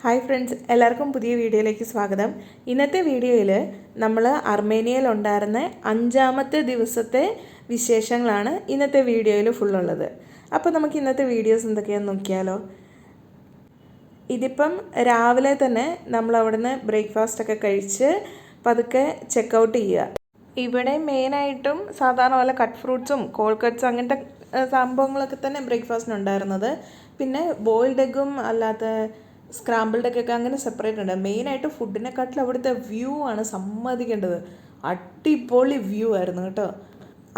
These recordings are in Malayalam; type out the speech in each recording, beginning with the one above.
ഹായ് ഫ്രണ്ട്സ്, എല്ലാവർക്കും പുതിയ വീഡിയോയിലേക്ക് സ്വാഗതം. ഇന്നത്തെ വീഡിയോയിൽ നമ്മൾ അർമേനിയയിലുണ്ടായിരുന്ന 5-ാമത്തെ ദിവസത്തെ വിശേഷങ്ങളാണ് ഇന്നത്തെ വീഡിയോയിൽ ഫുള്ളുള്ളത്. അപ്പോൾ നമുക്ക് ഇന്നത്തെ വീഡിയോസ് എന്തൊക്കെയാണെന്ന് നോക്കിയാലോ. ഇതിപ്പം രാവിലെ തന്നെ നമ്മൾ അവിടുന്ന് ബ്രേക്ക്ഫാസ്റ്റൊക്കെ കഴിച്ച് പതുക്കെ ചെക്കൗട്ട് ചെയ്യുക. ഇവിടെ മെയിനായിട്ടും സാധാരണ പോലെ കട്ട് ഫ്രൂട്ട്സും കോൾഡ് കട്ട്സും അങ്ങനത്തെ സംഭവങ്ങളൊക്കെ തന്നെ ബ്രേക്ക്ഫാസ്റ്റിനുണ്ടായിരുന്നത്. പിന്നെ ബോയിൽഡ് എഗ്ഗും അല്ലാത്ത സ്ക്രാമ്പിൾഡ് എഗ്ഗൊക്കെ അങ്ങനെ സെപ്പറേറ്റ് ഉണ്ട്. മെയിനായിട്ട് ഫുഡിനെക്കാട്ടിലും അവിടുത്തെ വ്യൂ ആണ് സമ്മതിക്കേണ്ടത്. അടിപൊളി വ്യൂ ആയിരുന്നു കേട്ടോ.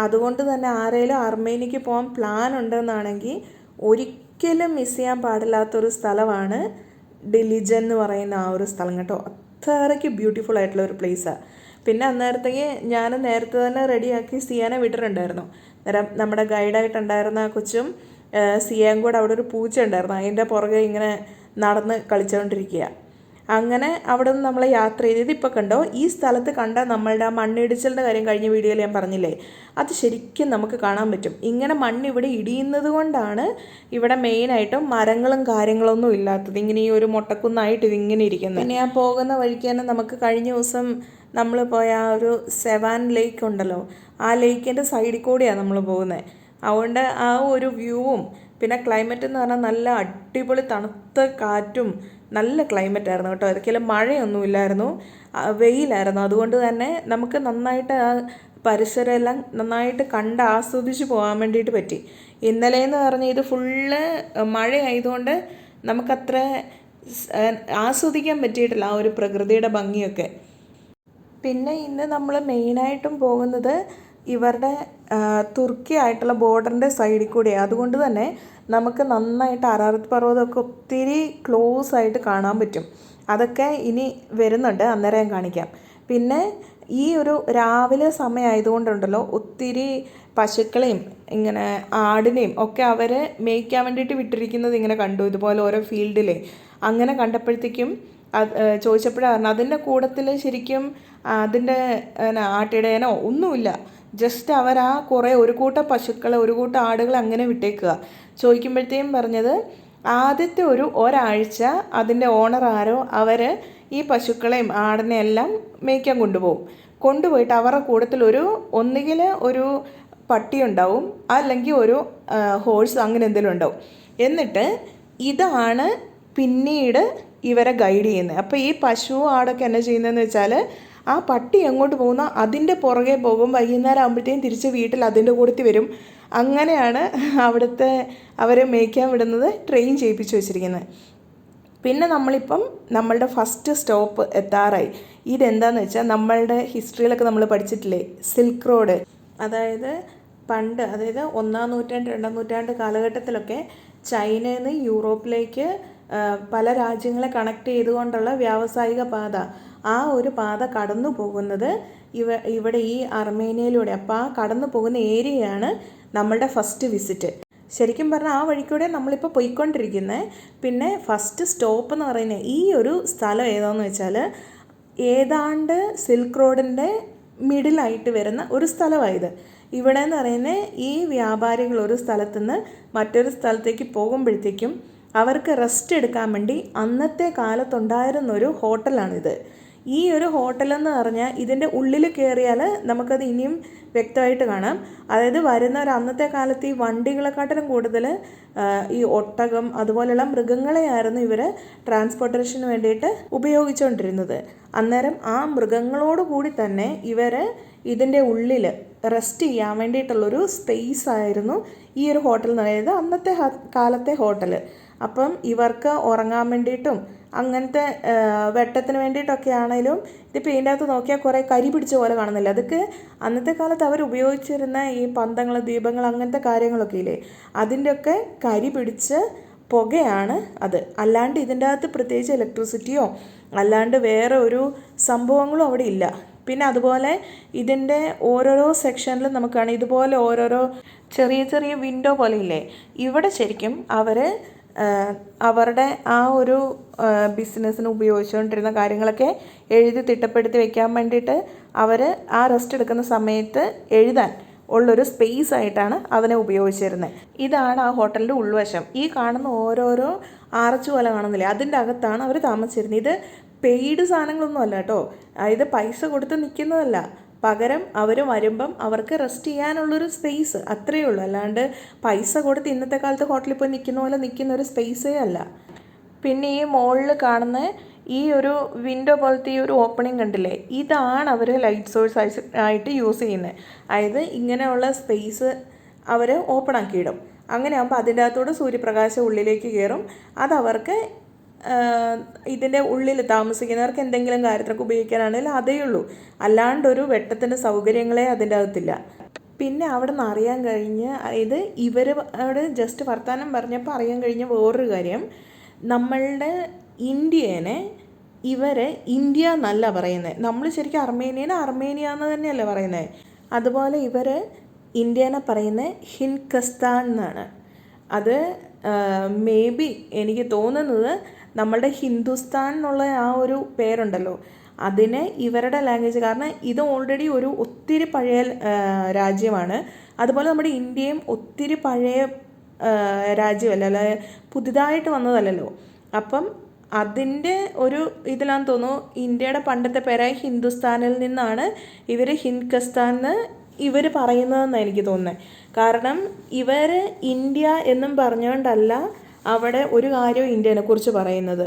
അതുകൊണ്ട് തന്നെ ആരെങ്കിലും അർമേനിയക്ക് പോകാൻ പ്ലാൻ ഉണ്ടെന്നാണെങ്കിൽ ഒരിക്കലും മിസ് ചെയ്യാൻ പാടില്ലാത്തൊരു സ്ഥലമാണ് ഡിലിജൻ എന്ന് പറയുന്ന ആ ഒരു സ്ഥലം കേട്ടോ. അത്രയ്ക്ക് ബ്യൂട്ടിഫുൾ ആയിട്ടുള്ള ഒരു പ്ലേസാണ്. പിന്നെ അന്നേരത്തേക്ക് ഞാൻ നേരത്തെ തന്നെ റെഡിയാക്കി സിയാനെ വിട്ടിട്ടുണ്ടായിരുന്നു. അന്നേരം നമ്മുടെ ഗൈഡായിട്ടുണ്ടായിരുന്ന കൊച്ചും സിയയും കൂടെ അവിടെ ഒരു പൂച്ച ഉണ്ടായിരുന്നു, അതിൻ്റെ പുറകെ ഇങ്ങനെ നടന്ന് കളിച്ചുകൊണ്ടിരിക്കുക. അങ്ങനെ അവിടെ നിന്ന് നമ്മൾ യാത്ര ചെയ്തത് ഇപ്പോൾ കണ്ടോ, ഈ സ്ഥലത്ത് കണ്ട നമ്മളുടെ ആ മണ്ണിടിച്ചിലിൻ്റെ കാര്യം കഴിഞ്ഞ വീഡിയോയിൽ ഞാൻ പറഞ്ഞില്ലേ, അത് ശരിക്കും നമുക്ക് കാണാൻ പറ്റും. ഇങ്ങനെ മണ്ണ് ഇവിടെ ഇടിയുന്നത് കൊണ്ടാണ് ഇവിടെ മെയിനായിട്ടും മരങ്ങളും കാര്യങ്ങളൊന്നും ഇല്ലാത്തത്. ഇങ്ങനെ ഈ ഒരു മൊട്ടക്കുന്നായിട്ട് ഇതിങ്ങനെ ഇരിക്കുന്നത്. പിന്നെ ആ പോകുന്ന വഴിക്ക് തന്നെ നമുക്ക് കഴിഞ്ഞ ദിവസം നമ്മൾ പോയ ആ ഒരു സെവാൻ ലേക്ക് ഉണ്ടല്ലോ, ആ ലേക്കിൻ്റെ സൈഡിൽ കൂടിയാണ് നമ്മൾ പോകുന്നത്. അതുകൊണ്ട് ആ ഒരു വ്യൂവും പിന്നെ ക്ലൈമറ്റ് എന്ന് പറഞ്ഞാൽ നല്ല അടിപൊളി തണുത്ത കാറ്റും നല്ല ക്ലൈമറ്റ് ആയിരുന്നു കേട്ടോ. ഒരിക്കലും മഴയൊന്നുമില്ലായിരുന്നു, വെയിലായിരുന്നു. അതുകൊണ്ട് തന്നെ നമുക്ക് നന്നായിട്ട് ആ പരിസരം എല്ലാം നന്നായിട്ട് കണ്ട് ആസ്വദിച്ച് പോകാൻ വേണ്ടിയിട്ട് പറ്റി. ഇന്നലെയെന്ന് പറഞ്ഞാൽ ഇത് ഫുള്ള് മഴയായതുകൊണ്ട് നമുക്കത്ര ആസ്വദിക്കാൻ പറ്റിയിട്ടില്ല ആ ഒരു പ്രകൃതിയുടെ ഭംഗിയൊക്കെ. പിന്നെ ഇന്ന് നമ്മൾ മെയിനായിട്ടും പോകുന്നത് ഇവരുടെ തുർക്കി ആയിട്ടുള്ള ബോർഡറിൻ്റെ സൈഡിൽ കൂടെയാണ്. അതുകൊണ്ട് തന്നെ നമുക്ക് നന്നായിട്ട് അറാറത്ത് പർവ്വതമൊക്കെ ഒത്തിരി ക്ലോസ് ആയിട്ട് കാണാൻ പറ്റും. അതൊക്കെ ഇനി വരുന്നുണ്ട്, അന്നേരം ഞാൻ കാണിക്കാം. പിന്നെ ഈ ഒരു രാവിലെ സമയമായതുകൊണ്ടുണ്ടല്ലോ, ഒത്തിരി പശുക്കളെയും ഇങ്ങനെ ആടിനെയും ഒക്കെ അവർ മേയ്ക്കാൻ വേണ്ടിയിട്ട് വിട്ടിരിക്കുന്നത് ഇങ്ങനെ കണ്ടു. ഇതുപോലെ ഓരോ ഫീൽഡിലെ അങ്ങനെ കണ്ടപ്പോഴത്തേക്കും ചോദിച്ചപ്പോഴാണ് പറഞ്ഞത് അതിൻ്റെ കൂട്ടത്തിൽ ശരിക്കും അതിൻ്റെ ആട്ടിടയനോ ഒന്നുമില്ല, ജസ്റ്റ് അവർ ആ ഒരു കൂട്ടം പശുക്കളെ ഒരു കൂട്ടം ആടുകളെ അങ്ങനെ വിട്ടേക്കുക. ചോദിക്കുമ്പോഴത്തേക്കും പറഞ്ഞത് ആദ്യത്തെ ഒരാഴ്ച അതിൻ്റെ ഓണർ ആരോ അവർ ഈ പശുക്കളെയും ആടിനെയെല്ലാം മേയ്ക്കാൻ കൊണ്ടുപോയിട്ട് അവരുടെ കൂട്ടത്തിൽ ഒന്നുകിൽ ഒരു പട്ടി ഉണ്ടാവും, അല്ലെങ്കിൽ ഒരു ഹോഴ്സ് അങ്ങനെ എന്തെങ്കിലും ഉണ്ടാവും. എന്നിട്ട് ഇതാണ് പിന്നീട് ഇവരെ ഗൈഡ് ചെയ്യുന്നത്. അപ്പോൾ ഈ പശു ആടൊക്കെ എന്നാ ചെയ്യുന്നതെന്ന് വെച്ചാൽ ആ പട്ടി എങ്ങോട്ട് പോകുന്നോ അതിൻ്റെ പുറകെ പോകും. വൈകുന്നേരം ആകുമ്പോഴത്തേക്കും തിരിച്ച് വീട്ടിൽ അതിൻ്റെ കൂട്ടത്തിൽ വരും. അങ്ങനെയാണ് അവിടുത്തെ അവരെ മേയ്ക്കാൻ വിടുന്നത്, ട്രെയിൻ ചെയ്യിപ്പിച്ച് വെച്ചിരിക്കുന്നത്. പിന്നെ നമ്മളിപ്പം നമ്മളുടെ ഫസ്റ്റ് സ്റ്റോപ്പ് എത്താറായി. ഇതെന്താണെന്ന് വെച്ചാൽ നമ്മളുടെ ഹിസ്റ്ററിയിലൊക്കെ നമ്മൾ പഠിച്ചിട്ടില്ലേ, സിൽക്ക് റോഡ്. അതായത് പണ്ട്, അതായത് 1-ാം നൂറ്റാണ്ട് 2-ാം നൂറ്റാണ്ട് കാലഘട്ടത്തിലൊക്കെ ചൈനയിൽ നിന്ന് യൂറോപ്പിലേക്ക് പല രാജ്യങ്ങളെ കണക്ട് ചെയ്തുകൊണ്ടുള്ള വ്യാവസായിക പാത, ആ ഒരു പാത കടന്നു പോകുന്നത് ഇവിടെ ഈ അർമേനിയയിലൂടെ. അപ്പോൾ ആ കടന്നു പോകുന്ന ഏരിയയാണ് നമ്മളുടെ ഫസ്റ്റ് വിസിറ്റ്. ശരിക്കും പറഞ്ഞാൽ ആ വഴിക്കൂടെ നമ്മളിപ്പോൾ പോയിക്കൊണ്ടിരിക്കുന്നത്. പിന്നെ ഫസ്റ്റ് സ്റ്റോപ്പ് എന്ന് പറയുന്നത് ഈ ഒരു സ്ഥലം ഏതാണെന്ന് വെച്ചാൽ ഏതാണ്ട് സിൽക്ക് റോഡിൻ്റെ മിഡിലായിട്ട് വരുന്ന ഒരു സ്ഥലമായത്. ഇവിടെ എന്ന് പറയുന്നത് ഈ വ്യാപാരികൾ ഒരു സ്ഥലത്തുനിന്ന് മറ്റൊരു സ്ഥലത്തേക്ക് പോകുമ്പോഴത്തേക്കും അവർക്ക് റെസ്റ്റ് എടുക്കാൻ വേണ്ടി അന്നത്തെ കാലത്തുണ്ടായിരുന്നൊരു ഹോട്ടലാണിത്. ഈ ഒരു ഹോട്ടലെന്ന് പറഞ്ഞാൽ ഇതിൻ്റെ ഉള്ളിൽ കയറിയാൽ നമുക്കത് ഇനിയും വ്യക്തമായിട്ട് കാണാം. അതായത് അന്നത്തെ കാലത്ത് ഈ വണ്ടികളെക്കാട്ടിലും കൂടുതൽ ഈ ഒട്ടകം അതുപോലെയുള്ള മൃഗങ്ങളെയായിരുന്നു ഇവർ ട്രാൻസ്പോർട്ടേഷന് വേണ്ടിയിട്ട് ഉപയോഗിച്ചുകൊണ്ടിരുന്നത്. അന്നേരം ആ മൃഗങ്ങളോട് കൂടി തന്നെ ഇവർ ഇതിൻ്റെ ഉള്ളിൽ റെസ്റ്റ് ചെയ്യാൻ വേണ്ടിയിട്ടുള്ളൊരു സ്പേസ് ആയിരുന്നു ഈ ഒരു ഹോട്ടൽ എന്ന് പറയുന്നത്, അന്നത്തെ കാലത്തെ ഹോട്ടൽ. അപ്പം ഇവർക്ക് ഉറങ്ങാൻ വേണ്ടിയിട്ടും അങ്ങനത്തെ വെട്ടത്തിന് വേണ്ടിയിട്ടൊക്കെ ആണെങ്കിലും ഇതിപ്പോൾ ഇതിൻ്റെ അകത്ത് നോക്കിയാൽ കുറേ കരി പിടിച്ച പോലെ കാണുന്നില്ല. അതൊക്കെ അന്നത്തെ കാലത്ത് അവർ ഉപയോഗിച്ചിരുന്ന ഈ പന്തങ്ങൾ, ദീപങ്ങൾ, അങ്ങനത്തെ കാര്യങ്ങളൊക്കെ ഇല്ലേ, അതിൻ്റെയൊക്കെ കരി പിടിച്ച് പുകയാണ് അത്. അല്ലാണ്ട് ഇതിൻ്റെ അകത്ത് പ്രത്യേകിച്ച് ഇലക്ട്രിസിറ്റിയോ അല്ലാണ്ട് വേറെ ഒരു സംഭവങ്ങളും അവിടെ ഇല്ല. പിന്നെ അതുപോലെ ഇതിൻ്റെ ഓരോരോ സെക്ഷനിലും നമുക്ക് കാണാം ഇതുപോലെ ഓരോരോ ചെറിയ ചെറിയ വിൻഡോ പോലെ ഇല്ലേ. ഇവിടെ ശരിക്കും അവർ അവരുടെ ആ ഒരു ബിസിനസ്സിന് ഉപയോഗിച്ചുകൊണ്ടിരുന്ന കാര്യങ്ങളൊക്കെ എഴുതി തിട്ടപ്പെടുത്തി വെക്കാൻ വേണ്ടിയിട്ട് അവർ ആ റെസ്റ്റ് എടുക്കുന്ന സമയത്ത് എഴുതാൻ ഉള്ളൊരു സ്പേസ് ആയിട്ടാണ് അതിനെ ഉപയോഗിച്ചിരുന്നത്. ഇതാണ് ആ ഹോട്ടലിൻ്റെ ഉൾവശം. ഈ കാണുന്ന ഓരോരോ ആർച്ച് പോലെ കാണുന്നില്ലേ, അതിൻ്റെ അകത്താണ് അവർ താമസിച്ചിരുന്നത്. ഇത് പെയ്ഡ് സാധനങ്ങളൊന്നും അല്ല കേട്ടോ, ഇത് പൈസ കൊടുത്ത് നിൽക്കുന്നതല്ല. പകരം അവർ വരുമ്പം അവർക്ക് റെസ്റ്റ് ചെയ്യാനുള്ളൊരു സ്പേസ് അത്രയേ ഉള്ളൂ. അല്ലാണ്ട് പൈസ കൊടുത്ത് ഇന്നത്തെ കാലത്ത് ഹോട്ടലിൽ പോയി നിൽക്കുന്ന പോലെ നിൽക്കുന്ന ഒരു സ്പേസേ അല്ല. പിന്നെ ഈ മുകളിൽ കാണുന്ന ഈ ഒരു വിൻഡോ പോലത്തെ ഈ ഒരു ഓപ്പണിങ് കണ്ടില്ലേ, ഇതാണ് അവർ ലൈറ്റ് സോഴ്സ് ആയിട്ട് യൂസ് ചെയ്യുന്നത്. അതായത് ഇങ്ങനെയുള്ള സ്പേസ് അവർ ഓപ്പൺ ആക്കിയിടും. അങ്ങനെ ആകുമ്പോൾ അതിൻ്റെ അകത്തോടെ സൂര്യപ്രകാശം ഉള്ളിലേക്ക് കയറും. അതവർക്ക് ഇതിൻ്റെ ഉള്ളിൽ താമസിക്കുന്നവർക്ക് എന്തെങ്കിലും കാര്യത്തിനൊക്കെ ഉപയോഗിക്കാനാണെങ്കിൽ അതേ ഉള്ളൂ. അല്ലാണ്ടൊരു വെട്ടത്തിൻ്റെ സൗകര്യങ്ങളെ അതിൻ്റെ അകത്തില്ല. പിന്നെ അവിടെ നിന്ന് അറിയാൻ കഴിഞ്ഞ്, അതായത് ഇവർ അവിടെ ജസ്റ്റ് വർത്തമാനം പറഞ്ഞപ്പോൾ അറിയാൻ കഴിഞ്ഞ വേറൊരു കാര്യം, നമ്മളുടെ ഇന്ത്യനെ ഇവർ ഇന്ത്യ എന്നല്ല പറയുന്നത്. നമ്മൾ ശരിക്കും അർമേനിയ എന്ന് തന്നെയല്ലേ പറയുന്നത്. അതുപോലെ ഇവർ ഇന്ത്യനെ പറയുന്നത് ഹിൻകസ്ഥാൻ എന്നാണ്. അത് മേ ബി എനിക്ക് തോന്നുന്നത് നമ്മളുടെ ഹിന്ദുസ്ഥാൻ എന്നുള്ള ആ ഒരു പേരുണ്ടല്ലോ, അതിന് ഇവരുടെ ലാംഗ്വേജ്, കാരണം ഇത് ഓൾറെഡി ഒരു ഒത്തിരി പഴയ രാജ്യമാണ്. അതുപോലെ നമ്മുടെ ഇന്ത്യയും ഒത്തിരി പഴയ രാജ്യമല്ല, അല്ല പുതുതായിട്ട് വന്നതല്ലല്ലോ. അപ്പം അതിൻ്റെ ഒരു ഇതിലാന്ന് തോന്നുന്നു ഇന്ത്യയുടെ പണ്ടത്തെ പേരായ ഹിന്ദുസ്ഥാനിൽ നിന്നാണ് ഇവർ ഹിൻകസ്ഥാൻ എന്ന് ഇവർ പറയുന്നതെന്നാണ് എനിക്ക് തോന്നുന്നത്. കാരണം ഇവർ ഇന്ത്യ എന്നും പറഞ്ഞുകൊണ്ടല്ല അവിടെ ഒരു കാര്യവും ഇന്ത്യനെ കുറിച്ച് പറയുന്നത്.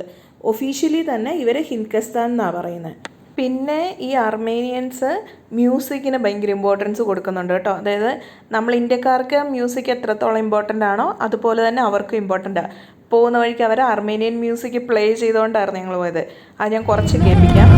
ഒഫീഷ്യലി തന്നെ ഇവർ ഹിൻകസ്ഥാൻ എന്നാണ് പറയുന്നത്. പിന്നെ ഈ അർമേനിയൻസ് മ്യൂസിക്കിന് ഭയങ്കര ഇമ്പോർട്ടൻസ് കൊടുക്കുന്നുണ്ട് കേട്ടോ. അതായത് നമ്മൾ ഇന്ത്യക്കാർക്ക് മ്യൂസിക് എത്രത്തോളം ഇമ്പോർട്ടൻ്റ് ആണോ അതുപോലെ തന്നെ അവർക്കും ഇമ്പോർട്ടൻ്റാണ്. പോകുന്ന വഴിക്ക് അവർ അർമേനിയൻ മ്യൂസിക് പ്ലേ ചെയ്തുകൊണ്ടായിരുന്നു ഞങ്ങൾ പോയത്. അത് ഞാൻ കുറച്ച് കേൾപ്പിക്കാം.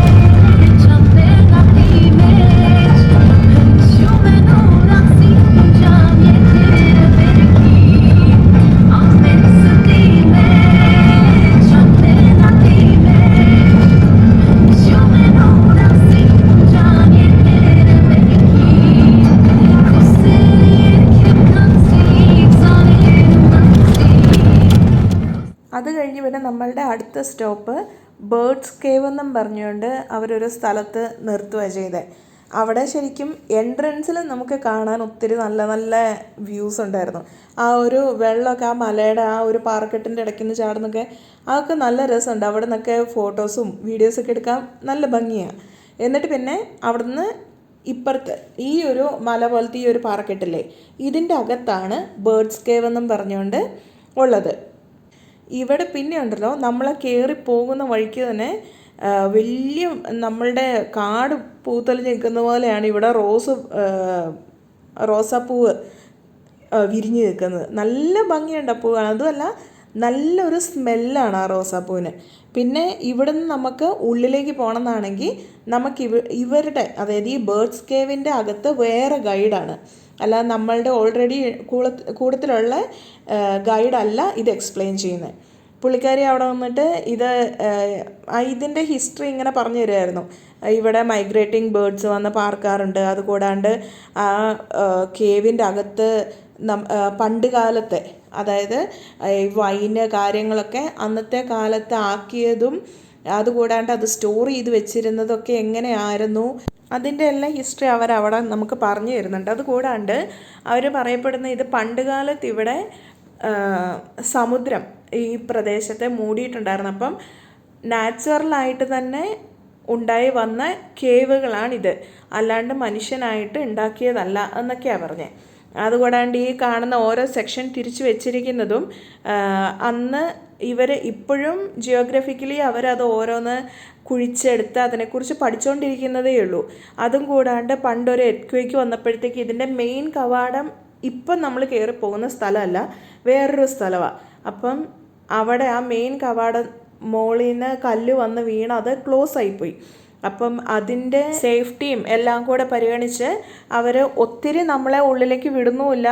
അത് കഴിഞ്ഞ് പിന്നെ നമ്മളുടെ അടുത്ത സ്റ്റോപ്പ് ബേർഡ്സ് കേവ് എന്നും പറഞ്ഞുകൊണ്ട് അവരൊരു സ്ഥലത്ത് നിർത്തുകയാണ് ചെയ്തത്. അവിടെ ശരിക്കും എൻട്രൻസിൽ നമുക്ക് കാണാൻ ഒത്തിരി നല്ല നല്ല വ്യൂസ് ഉണ്ടായിരുന്നു. ആ ഒരു വെള്ളമൊക്കെ ആ മലയുടെ ആ ഒരു പാറക്കെട്ടിൻ്റെ ഇടയ്ക്ക് നിന്ന് ചാടുന്നൊക്കെ അതൊക്കെ നല്ല രസമുണ്ട്. അവിടെ നിന്നൊക്കെ ഫോട്ടോസും വീഡിയോസൊക്കെ എടുക്കാൻ നല്ല ഭംഗിയാണ്. എന്നിട്ട് പിന്നെ അവിടുന്ന് ഇപ്പുറത്ത് ഈ ഒരു മല പോലത്തെ ഈ ഒരു പാറക്കെട്ടില്ലേ, ഇതിൻ്റെ അകത്താണ് ബേർഡ്സ് കേവ് എന്നും പറഞ്ഞുകൊണ്ട് ഉള്ളത്. ഇവിടെ പിന്നെ ഉണ്ടല്ലോ, നമ്മളെ കയറി പോകുന്ന വഴിക്ക് തന്നെ വലിയ നമ്മളുടെ കാട് പൂത്തലിഞ്ഞ് നിൽക്കുന്ന പോലെയാണ് ഇവിടെ റോസാപ്പൂവ് വിരിഞ്ഞ് നിൽക്കുന്നത്. നല്ല ഭംഗിയുണ്ട് ആ പൂവാണ്. അതുമല്ല നല്ലൊരു സ്മെല്ലാണ് ആ റോസാപ്പൂവിന്. പിന്നെ ഇവിടുന്ന് നമുക്ക് ഉള്ളിലേക്ക് പോകണമെന്നാണെങ്കിൽ നമുക്ക് ഇവരുടെ, അതായത് ഈ ബേർഡ്സ് കേവിൻ്റെ അകത്ത് വേറെ ഗൈഡാണ്. അല്ലാതെ നമ്മളുടെ ഓൾറെഡി കൂട്ടത്തിലുള്ള ഗൈഡല്ല ഇത് എക്സ്പ്ലെയിൻ ചെയ്യുന്നത്. പുള്ളിക്കാരി അവിടെ വന്നിട്ട് ഇതിൻ്റെ ഹിസ്റ്ററി ഇങ്ങനെ പറഞ്ഞു തരുമായിരുന്നു. ഇവിടെ മൈഗ്രേറ്റിംഗ് ബേർഡ്സ് വന്ന് പാർക്കാറുണ്ട്. അതുകൂടാണ്ട് ആ കേവിൻ്റെ അകത്ത് പണ്ട് കാലത്തെ, അതായത് വൈന് കാര്യങ്ങളൊക്കെ അന്നത്തെ കാലത്ത് ആക്കിയതും അതുകൂടാണ്ട് അത് സ്റ്റോർ ചെയ്ത് വെച്ചിരുന്നതൊക്കെ എങ്ങനെയായിരുന്നു, അതിൻ്റെ എല്ലാം ഹിസ്റ്ററി അവരവിടെ നമുക്ക് പറഞ്ഞു തരുന്നുണ്ട്. അതുകൂടാണ്ട് അവർ പറയപ്പെടുന്ന ഇത് പണ്ട് കാലത്ത് ഇവിടെ സമുദ്രം ഈ പ്രദേശത്തെ മൂടിയിട്ടുണ്ടായിരുന്നു. അപ്പം നാച്ചുറലായിട്ട് തന്നെ ഉണ്ടായി വന്ന കേവുകളാണിത്, അല്ലാണ്ട് മനുഷ്യനായിട്ട് ഉണ്ടാക്കിയതല്ല എന്നൊക്കെയാണ് പറഞ്ഞത്. അതുകൂടാണ്ട് ഈ കാണുന്ന ഓരോ സെക്ഷൻ തിരിച്ചു വെച്ചിരിക്കുന്നതും അന്ന് ഇവർ ഇപ്പോഴും ജിയോഗ്രഫിക്കലി അവരത് ഓരോന്ന് കുഴിച്ചെടുത്ത് അതിനെക്കുറിച്ച് പഠിച്ചുകൊണ്ടിരിക്കുന്നതേ ഉള്ളൂ. അതും കൂടാണ്ട് പണ്ടൊരു എർത്ത്ക്വേക്ക് വന്നപ്പോഴത്തേക്ക് ഇതിൻ്റെ മെയിൻ കവാടം ഇപ്പം നമ്മൾ കയറി പോകുന്ന സ്ഥലമല്ല, വേറൊരു സ്ഥലമാണ്. അപ്പം അവിടെ ആ മെയിൻ കവാടം മോളിൽ നിന്ന് കല്ല് വന്ന് വീണ് അത് ക്ലോസ് ആയിപ്പോയി. അപ്പം അതിൻ്റെ സേഫ്റ്റിയും എല്ലാം കൂടെ പരിഗണിച്ച് അവർ ഒത്തിരി നമ്മളെ ഉള്ളിലേക്ക് വിടുന്നുമില്ല.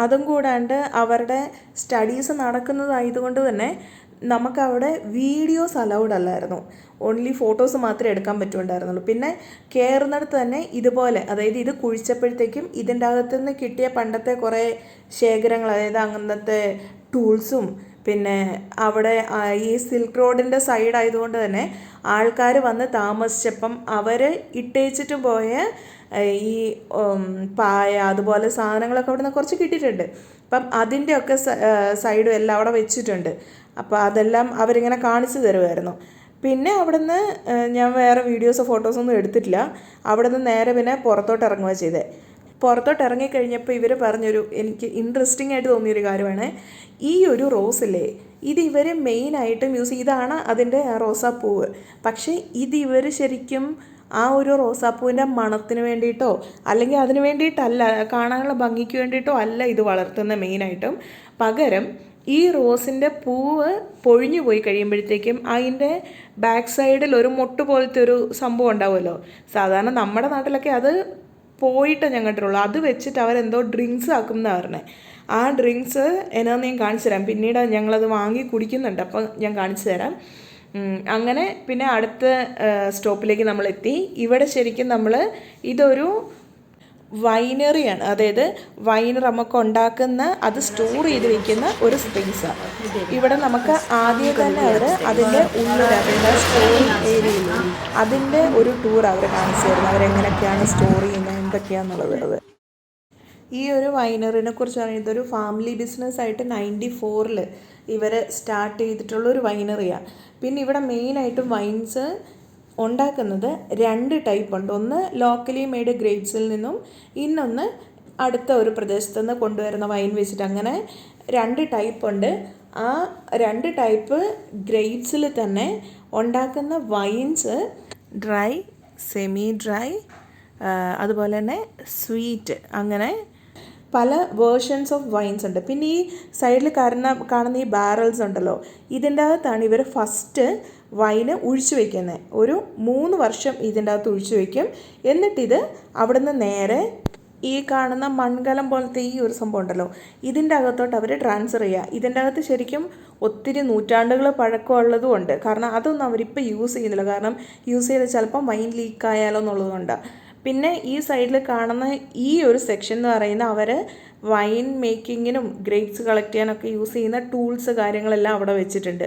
അതും കൂടാണ്ട് അവരുടെ സ്റ്റഡീസ് നടക്കുന്നതായതുകൊണ്ട് തന്നെ നമുക്കവിടെ വീഡിയോസ് അലൗഡ് അല്ലായിരുന്നു. ഓൺലി ഫോട്ടോസ് മാത്രമേ എടുക്കാൻ പറ്റുന്നുണ്ടായിരുന്നുള്ളൂ. പിന്നെ കയറുന്നിടത്ത് തന്നെ ഇതുപോലെ, അതായത് ഇത് കുഴിച്ചപ്പോഴത്തേക്കും ഇതിൻ്റെ അകത്തുനിന്ന് കിട്ടിയ പണ്ടത്തെ കുറേ ശേഖരങ്ങൾ, അതായത് അങ്ങനത്തെ ടൂൾസും പിന്നെ അവിടെ ഈ സിൽക്ക് റോഡിൻ്റെ സൈഡ് ആയതുകൊണ്ട് തന്നെ ആൾക്കാർ വന്ന് താമസിച്ചപ്പം അവർ ഇട്ടേച്ചിട്ട് പോയ ഈ പായ അതുപോലെ സാധനങ്ങളൊക്കെ അവിടെ നിന്ന് കുറച്ച് കിട്ടിയിട്ടുണ്ട്. അപ്പം അതിൻ്റെയൊക്കെ സൈഡും എല്ലാം അവിടെ വെച്ചിട്ടുണ്ട്. അപ്പോൾ അതെല്ലാം അവരിങ്ങനെ കാണിച്ചു തരുമായിരുന്നു. പിന്നെ അവിടുന്ന് ഞാൻ വേറെ വീഡിയോസോ ഫോട്ടോസൊന്നും എടുത്തിട്ടില്ല. അവിടുന്ന് നേരെ പിന്നെ പുറത്തോട്ട് ഇറങ്ങുക ചെയ്തത്. പുറത്തോട്ട് ഇറങ്ങിക്കഴിഞ്ഞപ്പോൾ ഇവർ പറഞ്ഞൊരു എനിക്ക് ഇൻട്രസ്റ്റിംഗ് ആയിട്ട് തോന്നിയൊരു കാര്യമാണ്, ഈ ഒരു റോസില്ലേ ഇത് ഇവർ മെയിനായിട്ടും യൂസ് ഇതാണ് അതിൻ്റെ റോസാപ്പൂവ്. പക്ഷേ ഇത് ഇവർ ശരിക്കും ആ ഒരു റോസാപ്പൂവിൻ്റെ മണത്തിന് വേണ്ടിയിട്ടോ അല്ലെങ്കിൽ അതിന് വേണ്ടിയിട്ടല്ല, കാണാനുള്ള ഭംഗിക്ക് വേണ്ടിയിട്ടോ അല്ല ഇത് വളർത്തുന്നത് മെയിനായിട്ടും. പകരം ഈ റോസിൻ്റെ പൂവ് പൊഴിഞ്ഞു പോയി കഴിയുമ്പോഴത്തേക്കും അതിൻ്റെ ബാക്ക് സൈഡിൽ ഒരു മൊട്ട് പോലത്തെ ഒരു സംഭവം ഉണ്ടാവുമല്ലോ. സാധാരണ നമ്മുടെ നാട്ടിലൊക്കെ അത് പോയിട്ട് ഞാൻ കണ്ടിട്ടുള്ളൂ. അത് വെച്ചിട്ട് അവരെന്തോ ഡ്രിങ്ക്സ് ആക്കും എന്നാണ് പറഞ്ഞത്. ആ ഡ്രിങ്ക്സ് എന്നാന്ന് ഞാൻ കാണിച്ചു തരാം. പിന്നീട് ഞങ്ങളത് വാങ്ങി കുടിക്കുന്നുണ്ട്, അപ്പോൾ ഞാൻ കാണിച്ചു തരാം. അങ്ങനെ പിന്നെ അടുത്ത സ്റ്റോപ്പിലേക്ക് നമ്മളെത്തി. ഇവിടെ ശരിക്കും നമ്മൾ ഇതൊരു വൈനറിയാണ്, അതായത് വൈൻ നമുക്ക് ഉണ്ടാക്കുന്ന അത് സ്റ്റോർ ചെയ്ത് വെക്കുന്ന ഒരു സ്പേസാണ്. ഇവിടെ നമുക്ക് ആദ്യം തന്നെ അവർ അതിൻ്റെ ഉള്ളിൽ അവരുടെ സ്റ്റോറിങ് ഏരിയയിൽ അതിൻ്റെ ഒരു ടൂർ അവർ കാണിച്ചു തരുന്നത്, അവരെങ്ങനെയൊക്കെയാണ് സ്റ്റോർ ചെയ്യുന്നത് എന്തൊക്കെയാണെന്നുള്ളത്. ഈ ഒരു വൈനറിനെ കുറിച്ച് പറയുന്നത് ഇതൊരു ഫാമിലി ബിസിനസ്സായിട്ട് 94 ഇവർ സ്റ്റാർട്ട് ചെയ്തിട്ടുള്ളൊരു വൈനറിയാണ്. പിന്നെ ഇവിടെ മെയിനായിട്ടും വൈൻസ് ഉണ്ടാക്കുന്നത് 2 ടൈപ്പ് ഉണ്ട്. ഒന്ന് ലോക്കലി മെയ്ഡ് ഗ്രേപ്സിൽ നിന്നും, ഇന്നൊന്ന് അടുത്ത ഒരു പ്രദേശത്തു നിന്ന് കൊണ്ടുവരുന്ന വൈൻ വെച്ചിട്ട്, അങ്ങനെ 2 ടൈപ്പ് ഉണ്ട്. ആ 2 ടൈപ്പ് ഗ്രേപ്സിൽ തന്നെ ഉണ്ടാക്കുന്ന വൈൻസ് ഡ്രൈ, സെമി ഡ്രൈ, അതുപോലെ തന്നെ സ്വീറ്റ്, അങ്ങനെ പല വേർഷൻസ് ഓഫ് വൈൻസ് ഉണ്ട്. പിന്നെ ഈ സൈഡിൽ കാണുന്ന ഈ ബാരൽസ് ഉണ്ടല്ലോ, ഇതിൻ്റെ അകത്താണ് ഇവർ ഫസ്റ്റ് വൈന് ഒഴിച്ചു വയ്ക്കുന്നത്. ഒരു 3 വർഷം ഇതിൻ്റെ അകത്ത് ഒഴിച്ചു വയ്ക്കും. എന്നിട്ടിത് അവിടെ നിന്ന് നേരെ ഈ കാണുന്ന മൺകലം പോലത്തെ ഈ ഒരു സംഭവം ഉണ്ടല്ലോ, ഇതിൻ്റെ അകത്തോട്ട് അവർ ട്രാൻസ്ഫർ ചെയ്യുക. ഇതിൻ്റെ അകത്ത് ശരിക്കും ഒത്തിരി നൂറ്റാണ്ടുകൾ പഴക്കമുള്ളതും ഉണ്ട്. കാരണം അതൊന്നും അവരിപ്പോൾ യൂസ് ചെയ്യുന്നില്ല, കാരണം യൂസ് ചെയ്ത് ചിലപ്പം വൈൻ ലീക്കായാലോ എന്നുള്ളതുകൊണ്ടാണ്. പിന്നെ ഈ സൈഡിൽ കാണുന്ന ഈ ഒരു സെക്ഷൻ എന്ന് പറയുന്നത് അവർ വൈൻ മേക്കിങ്ങിനും ഗ്രേപ്സ് കളക്ട് ചെയ്യാനൊക്കെ യൂസ് ചെയ്യുന്ന ടൂൾസ് കാര്യങ്ങളെല്ലാം അവിടെ വെച്ചിട്ടുണ്ട്.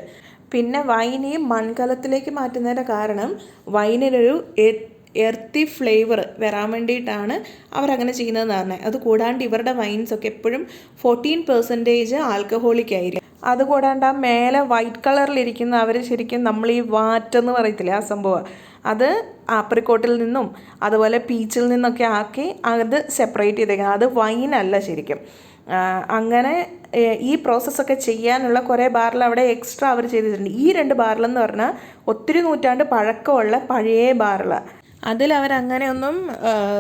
പിന്നെ വൈൻ ഈ മൺകലത്തിലേക്ക് മാറ്റുന്നതിൻ്റെ കാരണം വൈനിനൊരു എർത്തി ഫ്ലേവർ വരാൻ വേണ്ടിയിട്ടാണ് അവരങ്ങനെ ചെയ്യുന്നതെന്ന് പറഞ്ഞത്. അത് കൂടാണ്ട് ഇവരുടെ വൈൻസൊക്കെ എപ്പോഴും 14% ആൽക്കഹോളിക് ആയിരിക്കും. അതുകൂടാണ്ട് ആ മേലെ വൈറ്റ് കളറിലിരിക്കുന്ന അവർ ശരിക്കും നമ്മൾ ഈ വാറ്റെന്ന് പറയത്തില്ലേ, ആ സംഭവം അത് ആപ്രിക്കോട്ടിൽ നിന്നും അതുപോലെ പീച്ചിൽ നിന്നൊക്കെ ആക്കി അത് സെപ്പറേറ്റ് ചെയ്തേക്കുന്നത്. അത് വൈനല്ല ശരിക്കും. അങ്ങനെ ഈ പ്രോസസ്സൊക്കെ ചെയ്യാനുള്ള കുറേ ബാരൽ അവിടെ എക്സ്ട്രാ അവർ ചെയ്തിട്ടുണ്ട്. ഈ 2 ബാരലെന്ന് പറഞ്ഞാൽ ഒത്തിരി നൂറ്റാണ്ട് പഴക്കമുള്ള പഴയ ബാരലാണ്. അതിലവരങ്ങനെയൊന്നും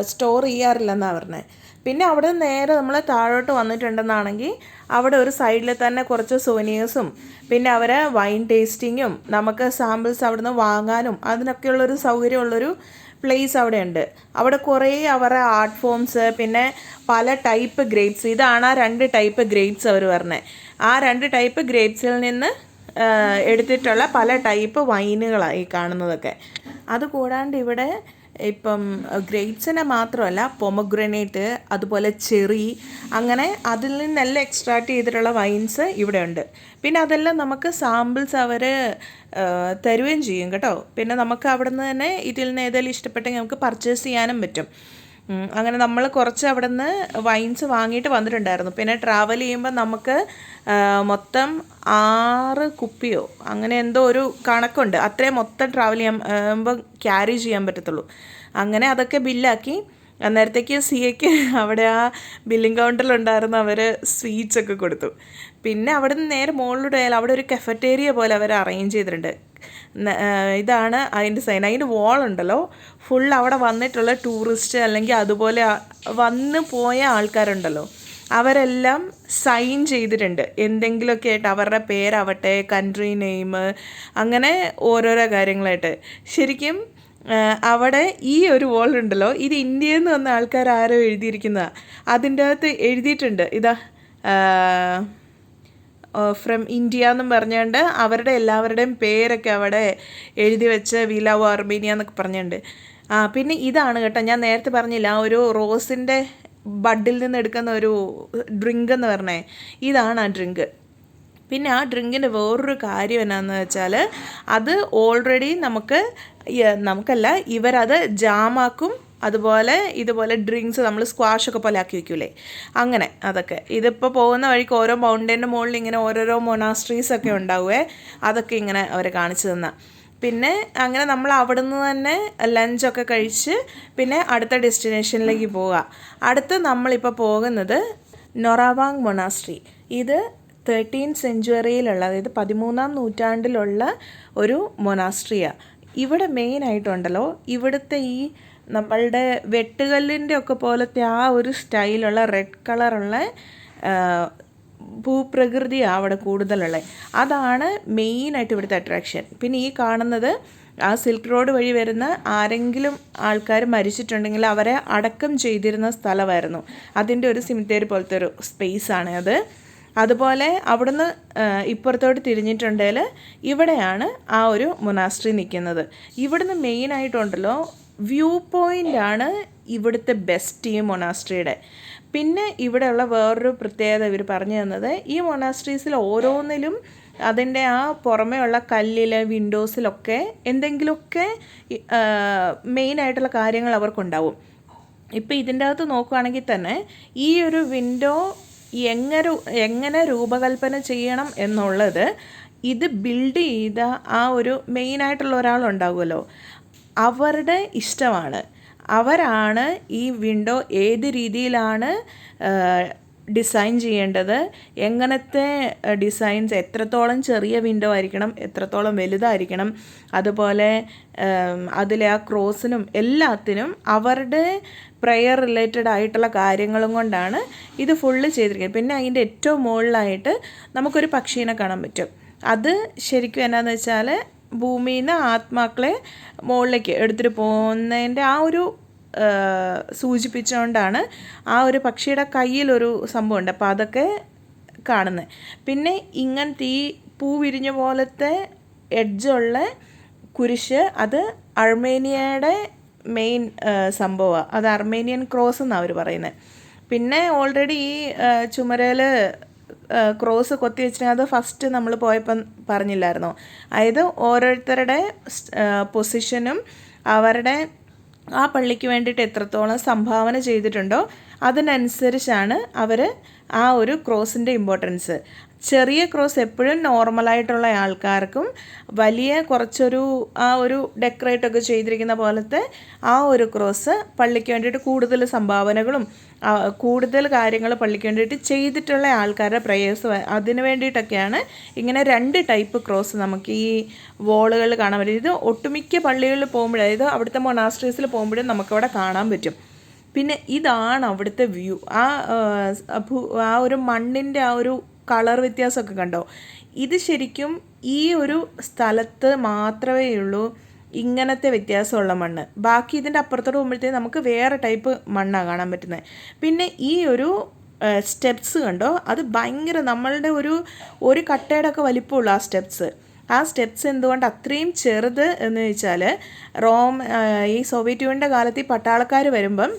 സ്റ്റോർ ചെയ്യാറില്ലെന്നാണ് പറഞ്ഞത്. പിന്നെ അവിടെ നേരെ നമ്മൾ താഴോട്ട് വന്നിട്ടുണ്ടെന്നാണെങ്കിൽ അവിടെ ഒരു സൈഡിൽ തന്നെ കുറച്ച് സോനിയേഴ്സും പിന്നെ അവരെ വൈൻ ടേസ്റ്റിങ്ങും നമുക്ക് സാമ്പിൾസ് അവിടെ നിന്ന് വാങ്ങാനും അതിനൊക്കെയുള്ളൊരു സൗകര്യമുള്ളൊരു പ്ലേസ് അവിടെ ഉണ്ട്. അവിടെ കുറേ അവരുടെ ആർട്ട് ഫോംസ്, പിന്നെ പല ടൈപ്പ് ഗ്രേപ്സ്, ഇതാണ് ആ 2 ടൈപ്പ് ഗ്രേപ്സ് അവർ പറഞ്ഞത്. ആ 2 ടൈപ്പ് ഗ്രേപ്സിൽ നിന്ന് എടുത്തിട്ടുള്ള പല ടൈപ്പ് വൈനുകളാണ് ഈ കാണുന്നതൊക്കെ. അതുകൂടാണ്ട് ഇവിടെ ഇപ്പം ഗ്രേപ്സിനെ മാത്രമല്ല പൊമഗ്രനേറ്റ്, അതുപോലെ ചെറി, അങ്ങനെ അതിൽ നിന്നെല്ലാം എക്സ്ട്രാക്ട് ചെയ്തിട്ടുള്ള വൈൻസ് ഇവിടെ ഉണ്ട്. പിന്നെ അതെല്ലാം നമുക്ക് സാമ്പിൾസ് അവർ തരുകയും ചെയ്യും കേട്ടോ. പിന്നെ നമുക്ക് അവിടെ നിന്ന് തന്നെ ഇതിൽ നിന്ന് ഏതെങ്കിലും ഇഷ്ടപ്പെട്ടെങ്കിൽ നമുക്ക് പർച്ചേസ് ചെയ്യാനും പറ്റും. അങ്ങനെ നമ്മൾ കുറച്ച് അവിടെ നിന്ന് വൈൻസ് വാങ്ങിയിട്ട് വന്നിട്ടുണ്ടായിരുന്നു. പിന്നെ ട്രാവൽ ചെയ്യുമ്പോൾ നമുക്ക് മൊത്തം 6 കുപ്പിയോ അങ്ങനെ എന്തോ ഒരു കണക്കുണ്ട്, അത്രയും മൊത്തം ട്രാവൽ ചെയ്യുമ്പോൾ ക്യാരി ചെയ്യാൻ പറ്റത്തുള്ളൂ. അങ്ങനെ അതൊക്കെ ബില്ലാക്കി. അന്നേരത്തേക്ക് സിയയ്ക്ക് അവിടെ ആ ബില്ലിംഗ് കൗണ്ടറിലുണ്ടായിരുന്ന അവർ സ്വീറ്റ്സ് ഒക്കെ കൊടുത്തു. പിന്നെ അവിടെ നിന്ന് നേരെ മുകളിലൂടെ ആയാൽ അവിടെ ഒരു കഫറ്റേരിയ പോലെ അവർ അറേഞ്ച് ചെയ്തിട്ടുണ്ട്. ഇതാണ് അതിൻ്റെ സൈൻ. അതിൻ്റെ വാളുണ്ടല്ലോ, ഫുൾ അവിടെ വന്നിട്ടുള്ള ടൂറിസ്റ്റ് അല്ലെങ്കിൽ അതുപോലെ വന്ന് പോയ ആൾക്കാരുണ്ടല്ലോ, അവരെല്ലാം സൈൻ ചെയ്തിട്ടുണ്ട് എന്തെങ്കിലുമൊക്കെ ആയിട്ട്, അവരുടെ പേരാവട്ടെ, കൺട്രി നെയിം, അങ്ങനെ ഓരോരോ കാര്യങ്ങളായിട്ട്. ശരിക്കും അവിടെ ഈ ഒരു വാൾ ഉണ്ടല്ലോ, ഇത് ഇന്ത്യയിൽ നിന്ന് വന്ന ആൾക്കാർ ആരോ എഴുതിയിരിക്കുന്നതാണ്. അതിൻ്റെ അകത്ത് എഴുതിയിട്ടുണ്ട് ഇതാ ഫ്രം ഇന്ത്യ എന്നും പറഞ്ഞുകൊണ്ട് അവരുടെ എല്ലാവരുടെയും പേരൊക്കെ അവിടെ എഴുതി വെച്ച് വി ലവ് അർമീനിയ എന്നൊക്കെ പറഞ്ഞുകൊണ്ട്. പിന്നെ ഇതാണ് കേട്ടോ, ഞാൻ നേരത്തെ പറഞ്ഞില്ല ആ ഒരു റോസിൻ്റെ ബഡിൽ നിന്ന് എടുക്കുന്ന ഒരു ഡ്രിങ്ക് എന്ന് പറഞ്ഞേ, ഇതാണ് ആ ഡ്രിങ്ക്. പിന്നെ ആ ഡ്രിങ്കിൻ്റെ വേറൊരു കാര്യം എന്നാന്ന് വെച്ചാൽ അത് ഓൾറെഡി നമുക്കല്ല ഇവരത് ജാമാക്കും, അതുപോലെ ഇതുപോലെ ഡ്രിങ്ക്സ് നമ്മൾ സ്ക്വാഷൊക്കെ പോലെ ആക്കി വയ്ക്കൂലേ, അങ്ങനെ അതൊക്കെ. ഇതിപ്പോൾ പോകുന്ന വഴിക്ക് ഓരോ മൗണ്ടൻ്റെ മുകളിൽ ഇങ്ങനെ ഓരോരോ മൊനാസ്ട്രീസൊക്കെ ഉണ്ടാവുമേ, അതൊക്കെ ഇങ്ങനെ അവർ കാണിച്ചു തന്ന. പിന്നെ അങ്ങനെ നമ്മൾ അവിടെ നിന്ന് തന്നെ ലഞ്ചൊക്കെ കഴിച്ച് പിന്നെ അടുത്ത ഡെസ്റ്റിനേഷനിലേക്ക് പോവുക. അടുത്ത് നമ്മളിപ്പോൾ പോകുന്നത് നൊറാവാങ് മൊനാസ്ട്രി. ഇത് 13th സെഞ്ച്വറിയിലുള്ള, അതായത് 13ാം നൂറ്റാണ്ടിലുള്ള ഒരു മൊനാസ്ട്രിയാണ്. ഇവിടെ മെയിനായിട്ടുണ്ടല്ലോ ഇവിടുത്തെ ഈ നമ്മളുടെ വെട്ടുകല്ലിൻ്റെ ഒക്കെ പോലത്തെ ആ ഒരു സ്റ്റൈലുള്ള റെഡ് കളറുള്ള ഭൂപ്രകൃതിയാണ് അവിടെ കൂടുതലുള്ളത്. അതാണ് മെയിനായിട്ട് ഇവിടുത്തെ അട്രാക്ഷൻ. പിന്നെ ഈ കാണുന്നത് ആ സിൽക്ക് റോഡ് വഴി വരുന്ന ആരെങ്കിലും ആൾക്കാർ മരിച്ചിട്ടുണ്ടെങ്കിൽ അവരെ അടക്കം ചെയ്തിരുന്ന സ്ഥലമായിരുന്നു. അതിൻ്റെ ഒരു സിമിത്തേരി പോലത്തെ ഒരു സ്പേസാണ് അത്. അതുപോലെ അവിടുന്ന് ഇപ്പുറത്തോട്ട് തിരിഞ്ഞിട്ടുണ്ടെങ്കിൽ ഇവിടെയാണ് ആ ഒരു മൊനാസ്ട്രി നിൽക്കുന്നത്. ഇവിടുന്ന് മെയിനായിട്ടുണ്ടല്ലോ വ്യൂ പോയിൻ്റാണ് ഇവിടുത്തെ ബെസ്റ്റ് ഈ മൊനാസ്ട്രിയുടെ. പിന്നെ ഇവിടെയുള്ള വേറൊരു പ്രത്യേകത ഇവർ പറഞ്ഞു തന്നത്, ഈ മൊനാസ്ട്രീസിൽ ഓരോന്നിലും അതിൻ്റെ ആ പുറമേ ഉള്ള കല്ലിൽ വിൻഡോസിലൊക്കെ എന്തെങ്കിലുമൊക്കെ മെയിനായിട്ടുള്ള കാര്യങ്ങൾ അവർക്കുണ്ടാവും. ഇപ്പോൾ ഇതിൻ്റെ അകത്ത് നോക്കുകയാണെങ്കിൽ തന്നെ ഈ ഒരു വിൻഡോ എങ്ങനെ രൂപകൽപ്പന ചെയ്യണം എന്നുള്ളത് ഇത് ബിൽഡ് ചെയ്ത ആ ഒരു മെയിനായിട്ടുള്ള ഒരാളുണ്ടാകുമല്ലോ, അവരുടെ ഇഷ്ടമാണ്. അവരാണ് ഈ വിൻഡോ ഏത് രീതിയിലാണ് ഡിസൈൻ ചെയ്യേണ്ടത്, എങ്ങനത്തെ ഡിസൈൻസ്, എത്രത്തോളം ചെറിയ വിൻഡോ ആയിരിക്കണം, എത്രത്തോളം വലുതായിരിക്കണം, അതുപോലെ അതിലെ ആ ക്രോസിനും എല്ലാത്തിനും അവരുടെ പ്രെയർ റിലേറ്റഡ് ആയിട്ടുള്ള കാര്യങ്ങളും കൊണ്ടാണ് ഇത് ഫുള്ള് ചെയ്തിരിക്കുന്നത്. പിന്നെ അതിൻ്റെ ഏറ്റവും മുകളിലായിട്ട് നമുക്കൊരു പക്ഷീനെ കാണാൻ പറ്റും. അത് ശരിക്കും എന്നാന്ന് വെച്ചാൽ ഭൂമിയിൽ നിന്ന് ആത്മാക്കളെ മുകളിലേക്ക് എടുത്തിട്ട് പോകുന്നതിൻ്റെ ആ ഒരു സൂചിപ്പിച്ചുകൊണ്ടാണ് ആ ഒരു പക്ഷിയുടെ കയ്യിലൊരു സംഭവമുണ്ട്, അപ്പോൾ അതൊക്കെ കാണുന്നത്. പിന്നെ ഇങ്ങനത്തെ ഈ പൂ വിരിഞ്ഞ പോലത്തെ എഡ്ജുള്ള കുരിശ്, അത് അർമേനിയയുടെ മെയിൻ സംഭവമാണ്. അത് അർമേനിയൻ ക്രോസ് എന്നാണ് അവർ പറയുന്നത്. പിന്നെ ഓൾറെഡി ഈ ചുമരയിൽ ക്രോസ് കൊത്തി വെച്ചിട്ടുണ്ടെങ്കിൽ അത് ഫസ്റ്റ് നമ്മൾ പോയപ്പം പറഞ്ഞില്ലായിരുന്നോ, അതായത് ഓരോരുത്തരുടെ പൊസിഷനും അവരുടെ ആ പള്ളിക്ക് വേണ്ടിയിട്ട് എത്രത്തോളം സംഭാവന ചെയ്തിട്ടുണ്ടോ അതിനനുസരിച്ചാണ് അവർ ആ ഒരു ക്രോസിൻ്റെ ഇമ്പോർട്ടൻസ്. ചെറിയ ക്രോസ് എപ്പോഴും നോർമലായിട്ടുള്ള ആൾക്കാർക്കും വലിയ കുറച്ചൊരു ആ ഒരു ഡെക്കറേറ്റൊക്കെ ചെയ്തിരിക്കുന്ന പോലത്തെ ആ ഒരു ക്രോസ് പള്ളിക്ക് വേണ്ടിയിട്ട് കൂടുതൽ സംഭാവനകളും കൂടുതൽ കാര്യങ്ങൾ പള്ളിക്ക് വേണ്ടിയിട്ട് ചെയ്തിട്ടുള്ള ആൾക്കാരുടെ പ്രയേഴ്സ്, അതിന് വേണ്ടിയിട്ടൊക്കെയാണ് ഇങ്ങനെ 2 ടൈപ്പ് ക്രോസ് നമുക്ക് ഈ വോളുകളിൽ കാണാൻ പറ്റും. ഇത് ഒട്ടുമിക്ക പള്ളികളിൽ പോകുമ്പോഴും, അതായത് അവിടുത്തെ മൊനാസ്ട്രീസിൽ പോകുമ്പോഴും നമുക്കവിടെ കാണാൻ പറ്റും. പിന്നെ ഇതാണ് അവിടുത്തെ വ്യൂ. ആ ഒരു മണ്ണിൻ്റെ ആ ഒരു കളർ വ്യത്യാസമൊക്കെ കണ്ടോ, ഇത് ശരിക്കും ഈ ഒരു സ്ഥലത്ത് മാത്രമേ ഉള്ളൂ ഇങ്ങനത്തെ വ്യത്യാസമുള്ള മണ്ണ്. ബാക്കി ഇതിൻ്റെ അപ്പുറത്തോട്ട് പോകുമ്പോഴത്തേക്ക് നമുക്ക് വേറെ ടൈപ്പ് മണ്ണാണ് കാണാൻ പറ്റുന്നത്. പിന്നെ ഈ ഒരു സ്റ്റെപ്സ് കണ്ടോ, അത് ഭയങ്കര നമ്മളുടെ ഒരു കട്ടയുടെ ഒക്കെ വലിപ്പമുള്ളൂ ആ സ്റ്റെപ്സ് എന്തുകൊണ്ട് അത്രയും ചെറുത് എന്ന് വെച്ചാൽ ഈ സോവിയറ്റ് യൂണിയൻ്റെ കാലത്ത് ഈ പട്ടാളക്കാർ വരുമ്പം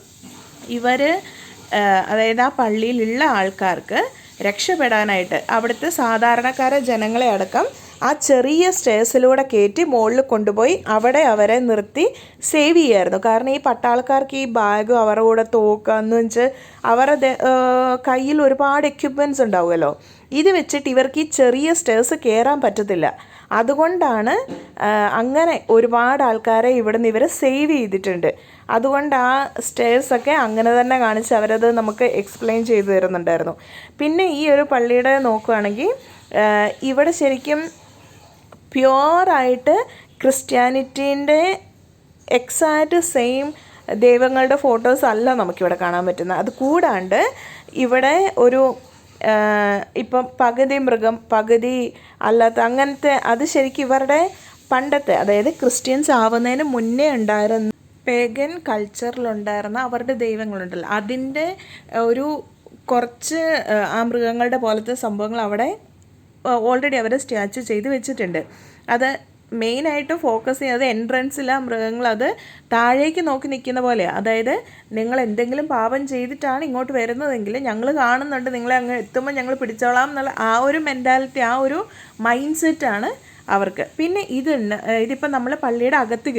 അതായത് ആ പള്ളിയിലുള്ള ആൾക്കാർക്ക് രക്ഷപ്പെടാനായിട്ട് അവിടുത്തെ സാധാരണക്കാരെ ജനങ്ങളെ അടക്കം ആ ചെറിയ സ്റ്റേഴ്സിലൂടെ കയറ്റി മുകളിൽ കൊണ്ടുപോയി അവിടെ അവരെ നിർത്തി സേവ് ചെയ്യുമായിരുന്നു. കാരണം ഈ പട്ടാളക്കാർക്ക് ഈ ബാഗും അവരുടെ കൂടെ തോക്കാന്ന് വെച്ച് അവരുടെ കയ്യിൽ ഒരുപാട് എക്യുപ്മെൻറ്റ്സ് ഉണ്ടാവുമല്ലോ, ഇത് വെച്ചിട്ട് ഇവർക്ക് ഈ ചെറിയ സ്റ്റേഴ്സ് കയറാൻ പറ്റത്തില്ല. അതുകൊണ്ടാണ് അങ്ങനെ ഒരുപാട് ആൾക്കാരെ ഇവിടെ നിന്ന് ഇവരെ സേവ് ചെയ്തിട്ടുണ്ട്. അതുകൊണ്ട് ആ സ്റ്റേഴ്സൊക്കെ അങ്ങനെ തന്നെ കാണിച്ച് അവരത് നമുക്ക് എക്സ്പ്ലെയിൻ ചെയ്തു തരുന്നുണ്ടായിരുന്നു. പിന്നെ ഈ ഒരു പള്ളിയുടെ നോക്കുകയാണെങ്കിൽ ഇവിടെ ശരിക്കും പ്യുവറായിട്ട് ക്രിസ്ത്യാനിറ്റീൻ്റെ എക്സാക്റ്റ് സെയിം ദൈവങ്ങളുടെ ഫോട്ടോസ് അല്ല നമുക്കിവിടെ കാണാൻ പറ്റുന്നത്. അത് കൂടാണ്ട് ഇവിടെ ഒരു ഇപ്പം പകുതി മൃഗം പകുതി അല്ലാത്ത അങ്ങനത്തെ, അത് ശരിക്കും ഇവരുടെ പണ്ടത്തെ, അതായത് ക്രിസ്ത്യൻസ് ആവുന്നതിന് മുന്നേ ഉണ്ടായിരുന്ന പേഗൻ കൾച്ചറിലുണ്ടായിരുന്ന അവരുടെ ദൈവങ്ങളുണ്ടല്ലോ, അതിൻ്റെ ഒരു കുറച്ച് ആ മൃഗങ്ങളുടെ പോലത്തെ സംഭവങ്ങൾ അവിടെ ഓൾറെഡി അവരെ സ്റ്റാച്ചു ചെയ്ത് വെച്ചിട്ടുണ്ട്. അത് മെയിനായിട്ട് ഫോക്കസ് ചെയ്യുന്നത് എൻട്രൻസിൽ ആ മൃഗങ്ങൾ അത് താഴേക്ക് നോക്കി നിൽക്കുന്ന പോലെയാണ്. അതായത് നിങ്ങൾ എന്തെങ്കിലും പാപം ചെയ്തിട്ടാണ് ഇങ്ങോട്ട് വരുന്നതെങ്കിൽ ഞങ്ങൾ കാണുന്നുണ്ട്, നിങ്ങളെ അങ്ങ് എത്തുമ്പോൾ ഞങ്ങൾ പിടിച്ചോളാം എന്നുള്ള ആ ഒരു മെൻറ്റാലിറ്റി, ആ ഒരു മൈൻഡ് സെറ്റാണ് അവർക്ക്. പിന്നെ ഇതിപ്പോൾ നമ്മൾ പള്ളിയുടെ അകത്ത്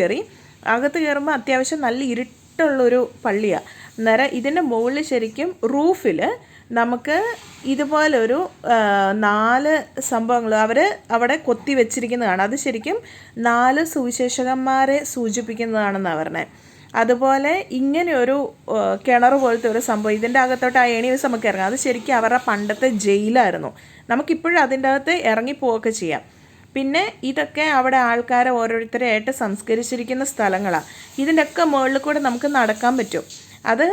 കയറുമ്പോൾ അത്യാവശ്യം നല്ല ഇരുട്ടുള്ളൊരു പള്ളിയാണ്. അന്നേരം ഇതിൻ്റെ മുകളിൽ ശരിക്കും റൂഫിൽ നമുക്ക് ഇതുപോലൊരു 4 സംഭവങ്ങൾ അവർ അവിടെ കൊത്തി വെച്ചിരിക്കുന്നതാണ്. അത് ശരിക്കും 4 സുവിശേഷകന്മാരെ സൂചിപ്പിക്കുന്നതാണെന്നാണ് പറഞ്ഞത്. അതുപോലെ ഇങ്ങനെയൊരു കിണർ പോലത്തെ ഒരു സംഭവം, ഇതിൻ്റെ അകത്തോട്ട് ആ ഏണി വെച്ച് നമുക്ക് ഇറങ്ങാം. അത് ശരിക്കും അവരുടെ പണ്ടത്തെ ജയിലായിരുന്നു. നമുക്കിപ്പോഴും അതിൻ്റെ അകത്ത് ഇറങ്ങിപ്പോവുകയൊക്കെ ചെയ്യാം. പിന്നെ ഇതൊക്കെ അവിടെ ആൾക്കാരെ ഓരോരുത്തരെയായിട്ട് സംസ്കരിച്ചിരിക്കുന്ന സ്ഥലങ്ങളാണ്. ഇതിൻ്റെയൊക്കെ മുകളിൽ കൂടെ നമുക്ക് നടക്കാൻ പറ്റും. അത്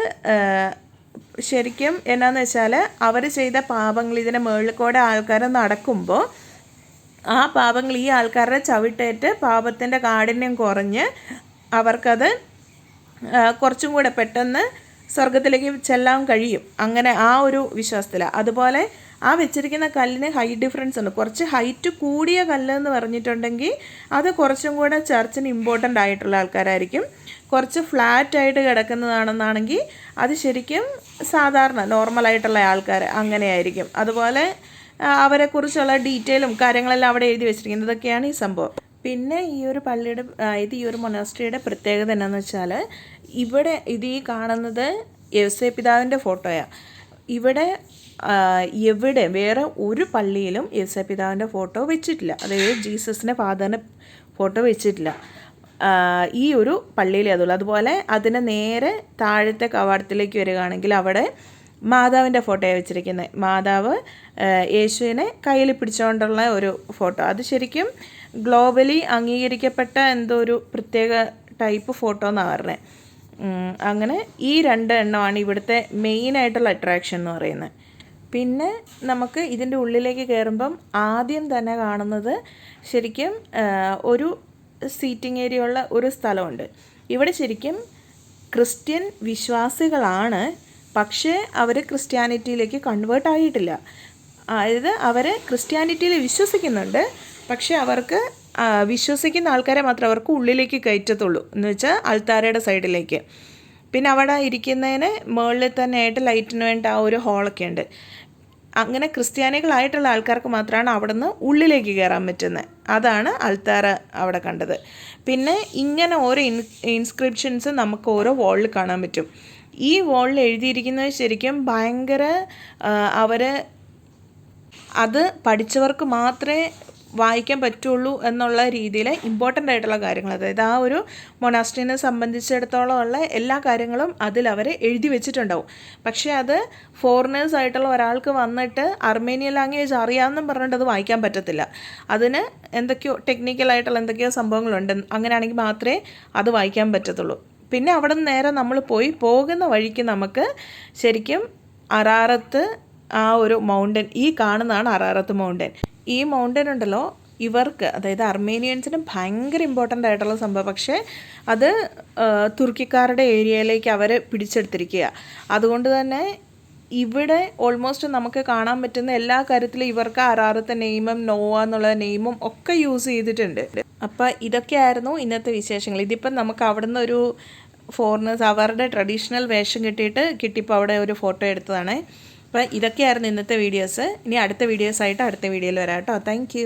ശരിക്കും എന്നാന്ന് വെച്ചാൽ അവർ ചെയ്ത പാപങ്ങൾ ഇതിൻ്റെ മുകളിൽ കൂടെ ആൾക്കാർ നടക്കുമ്പോൾ ആ പാപങ്ങൾ ഈ ആൾക്കാരുടെ ചവിട്ടേറ്റ് പാപത്തിൻ്റെ കാഠിന്യം കുറഞ്ഞ് അവർക്കത് കുറച്ചും കൂടെ പെട്ടെന്ന് സ്വർഗത്തിലേക്ക് ചെല്ലാൻ കഴിയും. അങ്ങനെ ആ ഒരു വിശ്വാസത്തിലാണ്. അതുപോലെ ആ വെച്ചിരിക്കുന്ന കല്ലിന് ഹൈറ്റ് ഡിഫറൻസ് ഉണ്ട്. കുറച്ച് ഹൈറ്റ് കൂടിയ കല്ല് എന്ന് പറഞ്ഞിട്ടുണ്ടെങ്കിൽ അത് കുറച്ചും കൂടെ ചർച്ചിന് ഇമ്പോർട്ടൻ്റ് ആയിട്ടുള്ള ആൾക്കാരായിരിക്കും. കുറച്ച് ഫ്ലാറ്റായിട്ട് കിടക്കുന്നതാണെന്നാണെങ്കിൽ അത് ശരിക്കും സാധാരണ നോർമലായിട്ടുള്ള ആൾക്കാർ അങ്ങനെയായിരിക്കും. അതുപോലെ അവരെക്കുറിച്ചുള്ള ഡീറ്റെയിലും കാര്യങ്ങളെല്ലാം അവിടെ എഴുതി വെച്ചിരിക്കുന്നത്. ഇതൊക്കെയാണ് ഈ സംഭവം. പിന്നെ ഈ ഒരു പള്ളിയുടെ ഈ ഒരു മൊനാസ്ട്രിയുടെ പ്രത്യേകത എന്താണെന്ന് വെച്ചാൽ ഇവിടെ ഈ കാണുന്നത് യൗസേ പിതാവിൻ്റെ ഫോട്ടോയാണ്. ഇവിടെ വേറെ ഒരു പള്ളിയിലും യൗസേ പിതാവിൻ്റെ ഫോട്ടോ വെച്ചിട്ടില്ല. അതായത് ജീസസിൻ്റെ ഫാദറിൻ്റെ ഫോട്ടോ വെച്ചിട്ടില്ല. ഈ ഒരു പള്ളിയിലേ അതുള്ളൂ. അതുപോലെ അതിന് നേരെ താഴത്തെ കവാടത്തിലേക്ക് വരികയാണെങ്കിൽ അവിടെ മാതാവിൻ്റെ ഫോട്ടോയാണ് വെച്ചിരിക്കുന്നത്. മാതാവ് യേശുവിനെ കയ്യിൽ പിടിച്ചുകൊണ്ടുള്ള ഒരു ഫോട്ടോ. അത് ശരിക്കും ഗ്ലോബലി അംഗീകരിക്കപ്പെട്ട എന്തോ ഒരു പ്രത്യേക ടൈപ്പ് ഫോട്ടോ എന്നാണ് പറഞ്ഞത്. അങ്ങനെ ഈ 2 എണ്ണമാണ് ഇവിടുത്തെ മെയിനായിട്ടുള്ള അട്രാക്ഷൻ എന്ന് പറയുന്നത്. പിന്നെ നമുക്ക് ഇതിൻ്റെ ഉള്ളിലേക്ക് കയറുമ്പം ആദ്യം തന്നെ കാണുന്നത് ശരിക്കും ഒരു സീറ്റിംഗ് ഏരിയ ഉള്ള ഒരു സ്ഥലമുണ്ട്. ഇവിടെ ശരിക്കും ക്രിസ്ത്യൻ വിശ്വാസികളാണ്, പക്ഷേ അവർ ക്രിസ്ത്യാനിറ്റിയിലേക്ക് കൺവേർട്ട് ആയിട്ടില്ല. അതായത് അവർ ക്രിസ്ത്യാനിറ്റിയിൽ വിശ്വസിക്കുന്നുണ്ട്, പക്ഷേ അവർക്ക് വിശ്വസിക്കുന്ന ആൾക്കാരെ മാത്രമേ അവർക്ക് ഉള്ളിലേക്ക് കയറ്റത്തുള്ളൂ, എന്ന് വെച്ചാൽ അൾത്താരയുടെ സൈഡിലേക്ക്. പിന്നെ അവിടെ ഇരിക്കുന്നതിന് മുകളിൽ തന്നെ ആയിട്ട് ലൈറ്റിന് വേണ്ട ആ ഒരു ഹോളൊക്കെ ഉണ്ട്. അങ്ങനെ ക്രിസ്ത്യാനികളായിട്ടുള്ള ആൾക്കാർക്ക് മാത്രമാണ് അവിടെ നിന്ന് ഉള്ളിലേക്ക് കയറാൻ പറ്റുന്നത്. അതാണ് അൾത്താര അവിടെ കണ്ടത്. പിന്നെ ഇങ്ങനെ ഓരോ ഇൻസ്ക്രിപ്ഷൻസ് നമുക്ക് ഓരോ വാളിൽ കാണാൻ പറ്റും. ഈ വാളിൽ എഴുതിയിരിക്കുന്നത് ശരിക്കും ഭയങ്കര അത് പഠിച്ചവർക്ക് മാത്രമേ വായിക്കാൻ പറ്റുള്ളൂ എന്നുള്ള രീതിയിൽ ഇമ്പോർട്ടൻ്റ് ആയിട്ടുള്ള കാര്യങ്ങൾ, അതായത് ആ ഒരു മൊനാസ്ട്രീനെ സംബന്ധിച്ചിടത്തോളം ഉള്ള എല്ലാ കാര്യങ്ങളും അതിൽ അവർ എഴുതി വെച്ചിട്ടുണ്ടാവും. പക്ഷേ അത് ഫോറിനേഴ്സ് ആയിട്ടുള്ള ഒരാൾക്ക് വന്നിട്ട് അർമേനിയൻ ലാംഗ്വേജ് അറിയാമെന്നും പറഞ്ഞിട്ട് അത് വായിക്കാൻ പറ്റത്തില്ല. അതിന് എന്തൊക്കെയോ ടെക്നിക്കലായിട്ടുള്ള എന്തൊക്കെയോ സംഭവങ്ങളുണ്ട്. അങ്ങനെയാണെങ്കിൽ മാത്രമേ അത് വായിക്കാൻ പറ്റത്തുള്ളൂ. പിന്നെ അവിടെ നിന്ന് നേരെ നമ്മൾ പോകുന്ന വഴിക്ക് നമുക്ക് ശരിക്കും അറാറത്ത് ആ ഒരു മൗണ്ടൻ, ഈ കാണുന്നതാണ് അറാറത്ത് മൗണ്ടൻ. ഈ മൗണ്ടൻ ഉണ്ടല്ലോ ഇവർക്ക്, അതായത് അർമേനിയൻസിന് ഭയങ്കര ഇമ്പോർട്ടൻ്റ് ആയിട്ടുള്ള സംഭവം. പക്ഷേ അത് തുർക്കിക്കാരുടെ ഏരിയയിലേക്ക് അവർ പിടിച്ചെടുത്തിരിക്കുക. അതുകൊണ്ട് തന്നെ ഇവിടെ ഓൾമോസ്റ്റ് നമുക്ക് കാണാൻ പറ്റുന്ന എല്ലാ കാര്യത്തിലും ഇവർക്ക് അറാറത്തെ നെയിമും നോവ എന്നുള്ള നെയിമും ഒക്കെ യൂസ് ചെയ്തിട്ടുണ്ട്. അപ്പോൾ ഇതൊക്കെയായിരുന്നു ഇന്നത്തെ വിശേഷങ്ങൾ. ഇതിപ്പം നമുക്ക് അവിടെ നിന്ന് ഒരു ഫോറിനേഴ്സ് അവരുടെ ട്രഡീഷണൽ വേഷം കിട്ടിയപ്പോൾ അവിടെ ഒരു ഫോട്ടോ എടുത്തതാണ്. അപ്പോൾ ഇതൊക്കെയായിരുന്നു ഇന്നത്തെ വീഡിയോസ്. ഇനി അടുത്ത വീഡിയോസായിട്ട് അടുത്ത വീഡിയോയിൽ വരാം കേട്ടോ. താങ്ക്